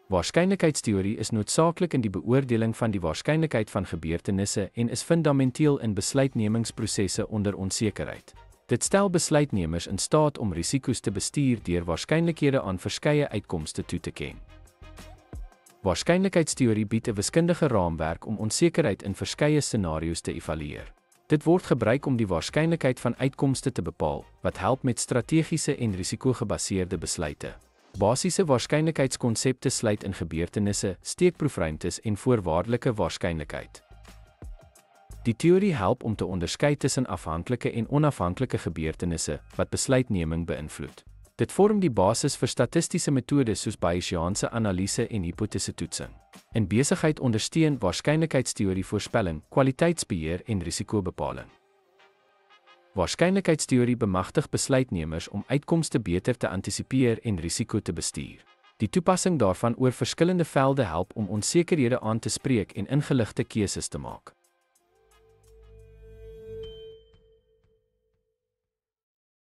Waarskynlikheidsteorie is noodsaaklik in die beoordeling van die waarskynlikheid van gebeurtenisse en is fundamenteel in besluitnemingsprosesse onder onsekerheid. Dit stel besluitnemers in staat om risiko's te bestuur deur waarskynlikhede aan verskeie uitkomste toe te ken. Waarskynlikheidsteorie bied 'n wiskundige raamwerk om onsekerheid in verskeie scenario's te evalueer. Dit word gebruik om die waarskynlikheid van uitkomste te bepaal, wat help met strategiese en risikogebaseerde besluite. Basiese waarskynlikheidskonsepte sluit in gebeurtenisse, steekproefruimtes en voorwaardelike waarskynlikheid. Die teorie help om te onderskei tussen afhanklike en onafhanklike gebeurtenisse wat besluitneming beïnvloed. Dit vorm die basis vir statistiese metodes soos Bayesiaanse analise en hipotesetoetsing. In besigheid ondersteun waarskynlikheidsteorie voorspelling, kwaliteitsbeheer en risikobepaling. Waarskynlikheidsteorie bemagtig besluitnemers om uitkomste beter te antisipeer en risiko te bestuur. Die toepassing daarvan oor verskillende velde help om onsekerhede aan te spreek en ingeligte keuses te maak.